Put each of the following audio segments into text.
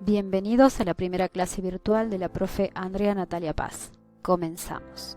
Bienvenidos a la primera clase virtual de la profe Andrea Natalia Paz. Comenzamos.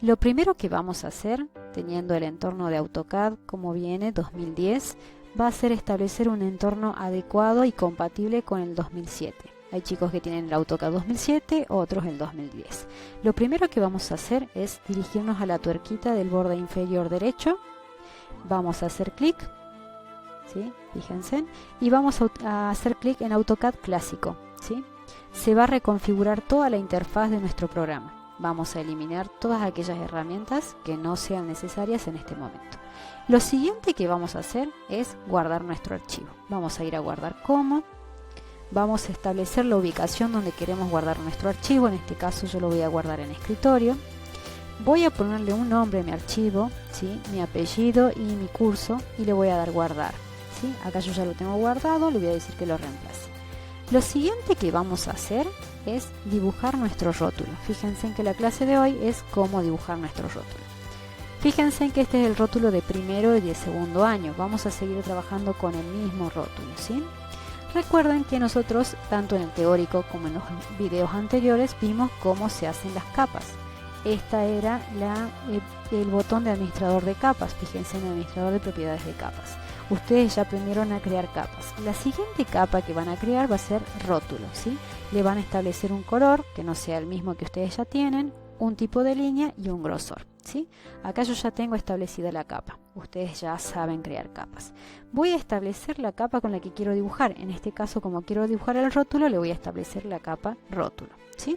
Lo primero que vamos a hacer, teniendo el entorno de AutoCAD como viene 2010, va a ser establecer un entorno adecuado y compatible con el 2007. Hay chicos que tienen el AutoCAD 2007, otros el 2010. Lo primero que vamos a hacer es dirigirnos a la tuerquita del borde inferior derecho. Vamos a hacer clic. ¿Sí? Fíjense, y vamos a hacer clic en AutoCAD clásico, ¿sí? Se va a reconfigurar toda la interfaz de nuestro programa. Vamos a eliminar todas aquellas herramientas que no sean necesarias en este momento. Lo siguiente que vamos a hacer es guardar nuestro archivo. Vamos a ir a guardar como. Vamos a establecer la ubicación donde queremos guardar nuestro archivo. En este caso yo lo voy a guardar en escritorio. Voy a ponerle un nombre a mi archivo, ¿sí? Mi apellido y mi curso, y le voy a dar guardar. ¿Sí? Acá yo ya lo tengo guardado, le voy a decir que lo reemplace. Lo siguiente que vamos a hacer es dibujar nuestro rótulo. Fíjense en que la clase de hoy es cómo dibujar nuestro rótulo. Fíjense en que este es el rótulo de primero y de segundo año. Vamos a seguir trabajando con el mismo rótulo, ¿sí? Recuerden que nosotros, tanto en el teórico como en los videos anteriores, vimos cómo se hacen las capas. Esta era el botón de administrador de capas. Fíjense en el administrador de propiedades de capas. Ustedes ya aprendieron a crear capas. La siguiente capa que van a crear va a ser rótulo, ¿sí? Le van a establecer un color que no sea el mismo que ustedes ya tienen, un tipo de línea y un grosor, ¿sí? Acá yo ya tengo establecida la capa. Ustedes ya saben crear capas. Voy a establecer la capa con la que quiero dibujar. En este caso, como quiero dibujar el rótulo, le voy a establecer la capa rótulo, ¿sí?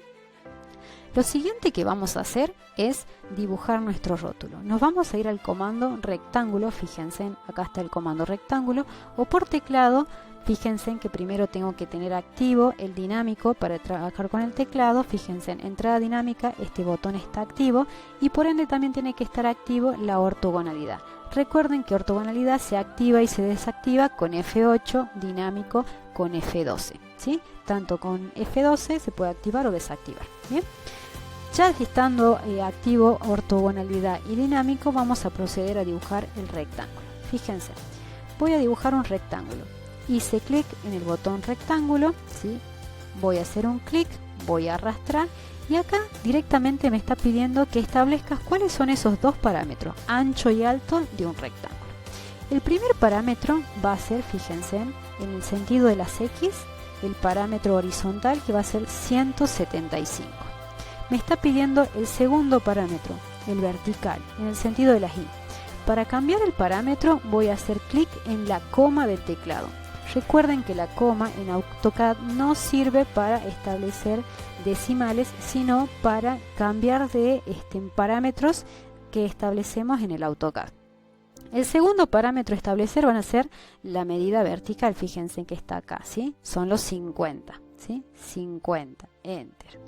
Lo siguiente que vamos a hacer es dibujar nuestro rótulo. Nos vamos a ir al comando rectángulo, fíjense, acá está el comando rectángulo, o por teclado, fíjense que primero tengo que tener activo el dinámico para trabajar con el teclado. Fíjense, en entrada dinámica este botón está activo y por ende también tiene que estar activo la ortogonalidad. Recuerden que ortogonalidad se activa y se desactiva con F8, dinámico con F12, ¿sí? Tanto con F12 se puede activar o desactivar, ¿bien? Ya estando activo ortogonalidad y dinámico, vamos a proceder a dibujar el rectángulo. Fíjense, voy a dibujar un rectángulo. Hice clic en el botón rectángulo, ¿sí? Voy a hacer un clic, voy a arrastrar y acá directamente me está pidiendo que establezcas cuáles son esos dos parámetros, ancho y alto de un rectángulo. El primer parámetro va a ser, fíjense, en el sentido de las X, el parámetro horizontal que va a ser 175. Me está pidiendo el segundo parámetro, el vertical, en el sentido de las Y. Para cambiar el parámetro voy a hacer clic en la coma del teclado. Recuerden que la coma en AutoCAD no sirve para establecer decimales, sino para cambiar de parámetros que establecemos en el AutoCAD. El segundo parámetro a establecer van a ser la medida vertical. Fíjense que está acá, ¿sí? Son los 50, ¿sí? 50, Enter.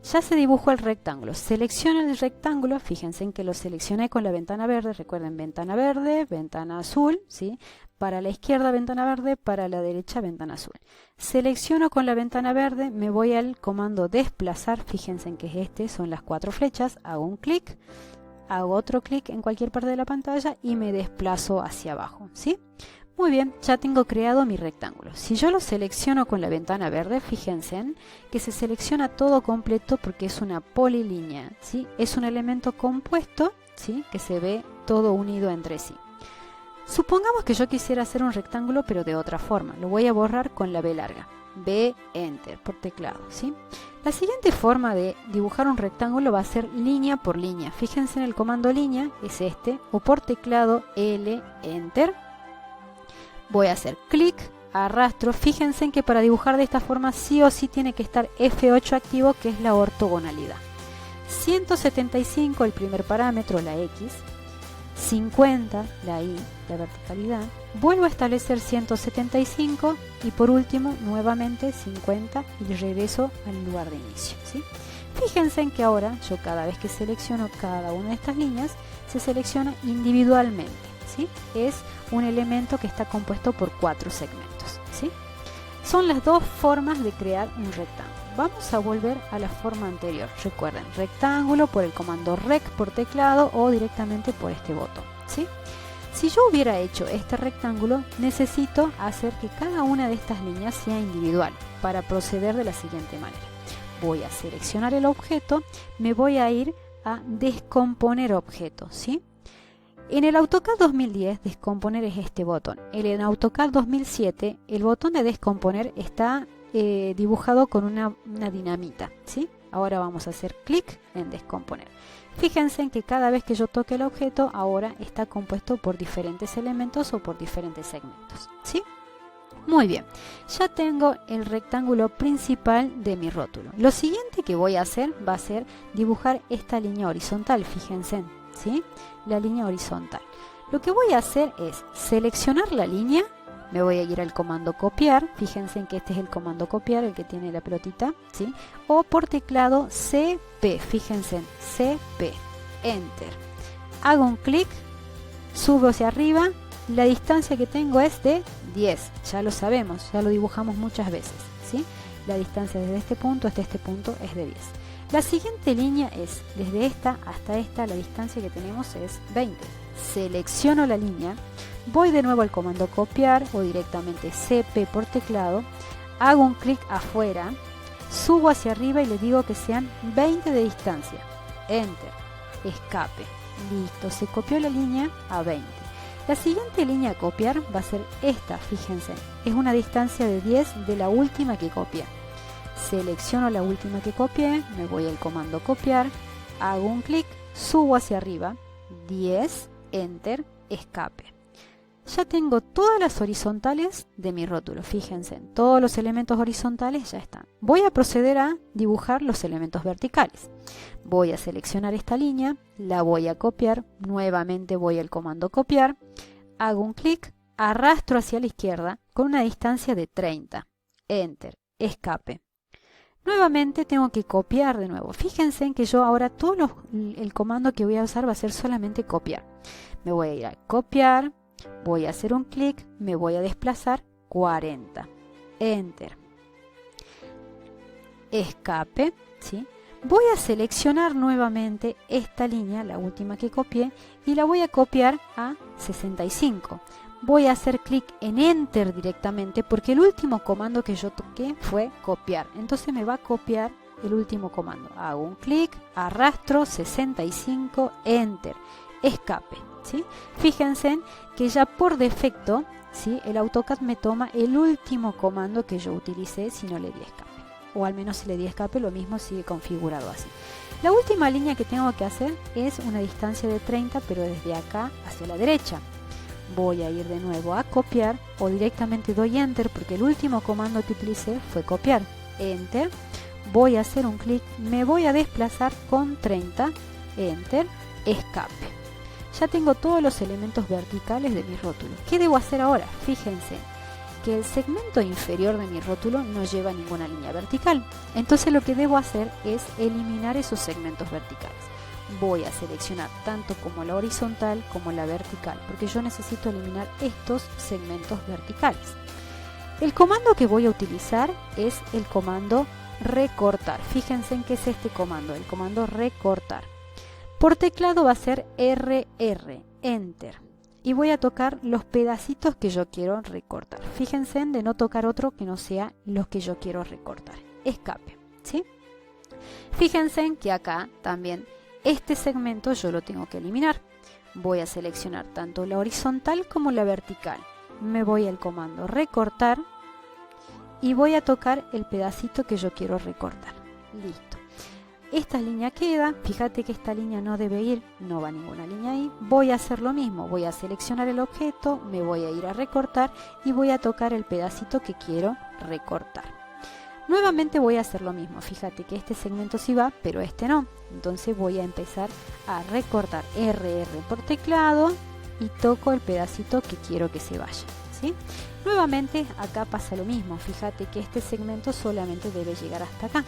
Ya se dibujó el rectángulo. Selecciono el rectángulo, fíjense en que lo seleccioné con la ventana verde. Recuerden, ventana verde, ventana azul, ¿sí? Para la izquierda ventana verde, para la derecha ventana azul. Selecciono con la ventana verde, me voy al comando desplazar. Fíjense en que son las 4 flechas. Hago un clic, hago otro clic en cualquier parte de la pantalla y me desplazo hacia abajo, ¿sí? Muy bien, ya tengo creado mi rectángulo. Si yo lo selecciono con la ventana verde, fíjense en que se selecciona todo completo porque es una polilínea, ¿sí? Es un elemento compuesto, ¿sí? Que se ve todo unido entre sí. Supongamos que yo quisiera hacer un rectángulo pero de otra forma. Lo voy a borrar con la B larga. B, Enter, por teclado, ¿sí? La siguiente forma de dibujar un rectángulo va a ser línea por línea. Fíjense en el comando línea, es o por teclado L, Enter. Voy a hacer clic, arrastro. Fíjense en que para dibujar de esta forma sí o sí tiene que estar F8 activo, que es la ortogonalidad. 175 el primer parámetro, la X. 50 la Y, la verticalidad. Vuelvo a establecer 175 y por último nuevamente 50 y regreso al lugar de inicio, ¿sí? Fíjense en que ahora yo cada vez que selecciono cada una de estas líneas se selecciona individualmente, ¿sí? Es un elemento que está compuesto por 4 segmentos, ¿sí? Son las dos formas de crear un rectángulo. Vamos a volver a la forma anterior. Recuerden, rectángulo por el comando rec por teclado o directamente por este botón, ¿sí? Si yo hubiera hecho este rectángulo, necesito hacer que cada una de estas líneas sea individual para proceder de la siguiente manera. Voy a seleccionar el objeto, me voy a ir a descomponer objeto, ¿sí? En el AutoCAD 2010, descomponer es este botón. En el AutoCAD 2007, el botón de descomponer está dibujado con una dinamita, ¿sí? Ahora vamos a hacer clic en descomponer. Fíjense en que cada vez que yo toque el objeto, ahora está compuesto por diferentes elementos o por diferentes segmentos, ¿sí? Muy bien, ya tengo el rectángulo principal de mi rótulo. Lo siguiente que voy a hacer va a ser dibujar esta línea horizontal, fíjense, ¿sí? La línea horizontal. Lo que voy a hacer es seleccionar la línea, me voy a ir al comando copiar, fíjense en que este es el comando copiar, el que tiene la pelotita, ¿sí? O por teclado CP, fíjense en CP, Enter. Hago un clic, subo hacia arriba, la distancia que tengo es de 10, ya lo sabemos, ya lo dibujamos muchas veces, ¿sí? La distancia desde este punto hasta este punto es de 10. La siguiente línea es, desde esta hasta esta, la distancia que tenemos es 20. Selecciono la línea, voy de nuevo al comando copiar o directamente CP por teclado, hago un clic afuera, subo hacia arriba y le digo que sean 20 de distancia. Enter, escape, listo, se copió la línea a 20. La siguiente línea a copiar va a ser esta, fíjense, es una distancia de 10 de la última que copié. Selecciono la última que copié, me voy al comando copiar, hago un clic, subo hacia arriba, 10, Enter, escape. Ya tengo todas las horizontales de mi rótulo, fíjense, todos los elementos horizontales ya están. Voy a proceder a dibujar los elementos verticales. Voy a seleccionar esta línea, la voy a copiar, nuevamente voy al comando copiar, hago un clic, arrastro hacia la izquierda con una distancia de 30, Enter, escape. Nuevamente tengo que copiar de nuevo. Fíjense en que yo ahora el comando que voy a usar va a ser solamente copiar. Me voy a ir a copiar, voy a hacer un clic, me voy a desplazar 40. Enter. Escape, ¿sí? Voy a seleccionar nuevamente esta línea, la última que copié, y la voy a copiar a 65. Voy a hacer clic en Enter directamente porque el último comando que yo toqué fue copiar. Entonces me va a copiar el último comando. Hago un clic, arrastro, 65, Enter, escape, ¿sí? Fíjense que ya por defecto, ¿sí? El AutoCAD me toma el último comando que yo utilicé si no le di escape. O al menos si le di escape, lo mismo sigue configurado así. La última línea que tengo que hacer es una distancia de 30, pero desde acá hacia la derecha. Voy a ir de nuevo a copiar o directamente doy Enter porque el último comando que utilicé fue copiar. Enter. Voy a hacer un clic, me voy a desplazar con 30. Enter. Escape. Ya tengo todos los elementos verticales de mi rótulo. ¿Qué debo hacer ahora? Fíjense que el segmento inferior de mi rótulo no lleva ninguna línea vertical. Entonces lo que debo hacer es eliminar esos segmentos verticales. Voy a seleccionar tanto como la horizontal como la vertical, porque yo necesito eliminar estos segmentos verticales. El comando que voy a utilizar es el comando recortar. Fíjense en qué es este comando, el comando recortar. Por teclado va a ser RR, Enter. Y voy a tocar los pedacitos que yo quiero recortar. Fíjense en de no tocar otro que no sea los que yo quiero recortar. Escape, ¿sí? Fíjense en que acá también este segmento yo lo tengo que eliminar. Voy a seleccionar tanto la horizontal como la vertical. Me voy al comando recortar y voy a tocar el pedacito que yo quiero recortar. Listo. Esta línea queda, fíjate que esta línea no debe ir, no va ninguna línea ahí. Voy a hacer lo mismo, voy a seleccionar el objeto, me voy a ir a recortar y voy a tocar el pedacito que quiero recortar. Nuevamente voy a hacer lo mismo, fíjate que este segmento sí va, pero este no. Entonces voy a empezar a recortar RR por teclado y toco el pedacito que quiero que se vaya, ¿sí? Nuevamente acá pasa lo mismo, fíjate que este segmento solamente debe llegar hasta acá.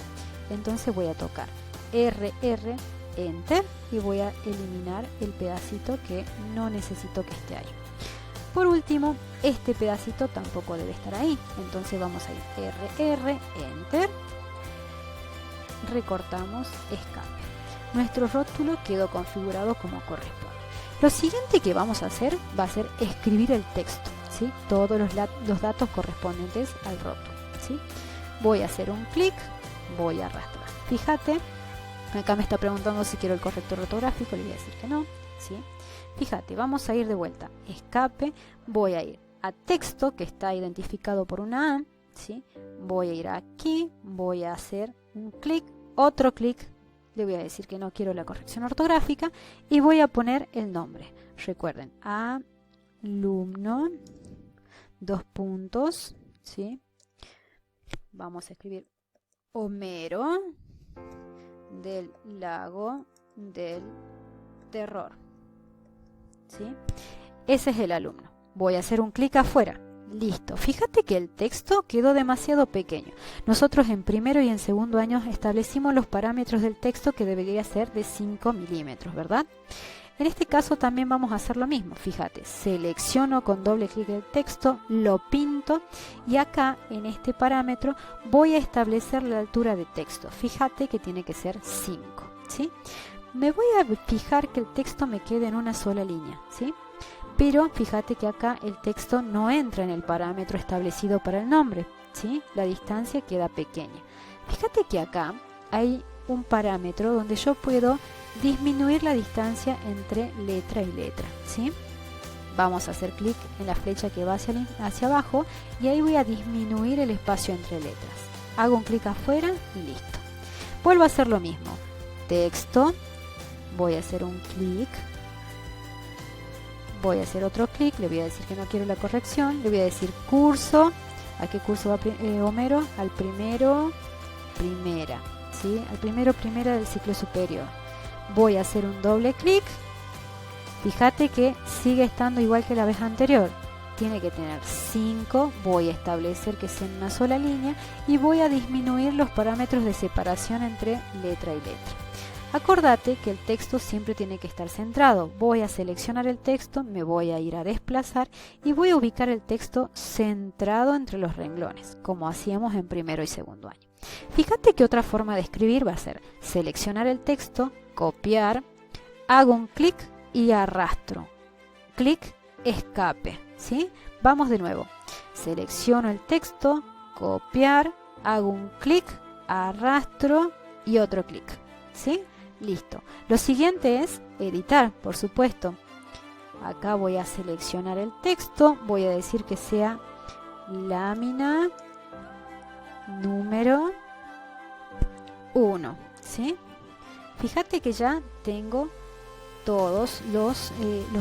Entonces voy a tocar RR, Enter, y voy a eliminar el pedacito que no necesito que esté ahí. Por último, este pedacito tampoco debe estar ahí, entonces vamos a ir RR, Enter, recortamos, escape. Nuestro rótulo quedó configurado como corresponde. Lo siguiente que vamos a hacer va a ser escribir el texto, ¿sí? Todos los datos correspondientes al rótulo, ¿sí? Voy a hacer un clic, voy a arrastrar. Fíjate, acá me está preguntando si quiero el corrector ortográfico, le voy a decir que no, ¿sí? Fíjate, vamos a ir de vuelta, escape, voy a ir a texto que está identificado por una A, ¿sí? Voy a ir aquí, voy a hacer un clic, otro clic, le voy a decir que no quiero la corrección ortográfica y voy a poner el nombre. Recuerden, alumno, dos puntos, ¿sí? Vamos a escribir Homero del Lago del Terror, ¿sí? Ese es el alumno. Voy a hacer un clic afuera. Listo. Fíjate que el texto quedó demasiado pequeño. Nosotros en primero y en segundo año establecimos los parámetros del texto que debería ser de 5 milímetros, ¿verdad? En este caso también vamos a hacer lo mismo. Fíjate, selecciono con doble clic el texto, lo pinto y acá en este parámetro voy a establecer la altura de texto. Fíjate que tiene que ser 5, ¿sí? Me voy a fijar que el texto me quede en una sola línea, ¿sí? Pero fíjate que acá el texto no entra en el parámetro establecido para el nombre, ¿sí? La distancia queda pequeña. Fíjate que acá hay un parámetro donde yo puedo disminuir la distancia entre letra y letra, ¿sí? Vamos a hacer clic en la flecha que va hacia abajo y ahí voy a disminuir el espacio entre letras. Hago un clic afuera y listo. Vuelvo a hacer lo mismo. Texto, voy a hacer un clic. Voy a hacer otro clic, le voy a decir que no quiero la corrección, le voy a decir curso. ¿A qué curso va Homero? Al primero, primera, ¿sí? Al primero, primera del ciclo superior. Voy a hacer un doble clic. Fíjate que sigue estando igual que la vez anterior. Tiene que tener 5, voy a establecer que sea en una sola línea y voy a disminuir los parámetros de separación entre letra y letra. Acordate que el texto siempre tiene que estar centrado. Voy a seleccionar el texto, me voy a ir a desplazar y voy a ubicar el texto centrado entre los renglones, como hacíamos en primero y segundo año. Fíjate que otra forma de escribir va a ser seleccionar el texto, copiar, hago un clic y arrastro. Clic, escape, ¿sí? Vamos de nuevo. Selecciono el texto, copiar, hago un clic, arrastro y otro clic, ¿sí? Listo. Lo siguiente es editar, por supuesto. Acá voy a seleccionar el texto, voy a decir que sea lámina número 1, ¿sí? Fíjate que ya tengo todos los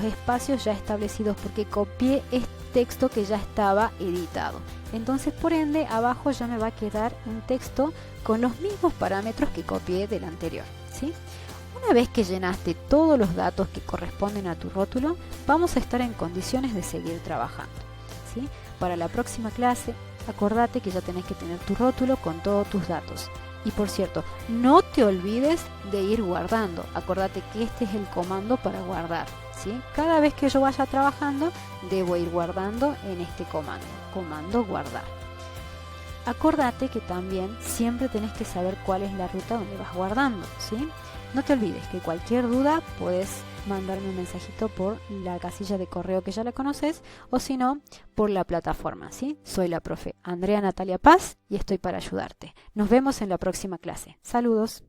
espacios ya establecidos porque copié este texto que ya estaba editado. Entonces, por ende, abajo ya me va a quedar un texto con los mismos parámetros que copié del anterior, ¿sí? Una vez que llenaste todos los datos que corresponden a tu rótulo, vamos a estar en condiciones de seguir trabajando, ¿sí? Para la próxima clase, acordate que ya tenés que tener tu rótulo con todos tus datos. Y por cierto, no te olvides de ir guardando. Acordate que este es el comando para guardar, ¿sí? Cada vez que yo vaya trabajando, debo ir guardando en este comando guardar. Acordate que también siempre tenés que saber cuál es la ruta donde vas guardando, ¿sí? No te olvides que cualquier duda puedes mandarme un mensajito por la casilla de correo que ya la conoces o si no, por la plataforma, ¿sí? Soy la profe Andrea Natalia Paz y estoy para ayudarte. Nos vemos en la próxima clase. Saludos.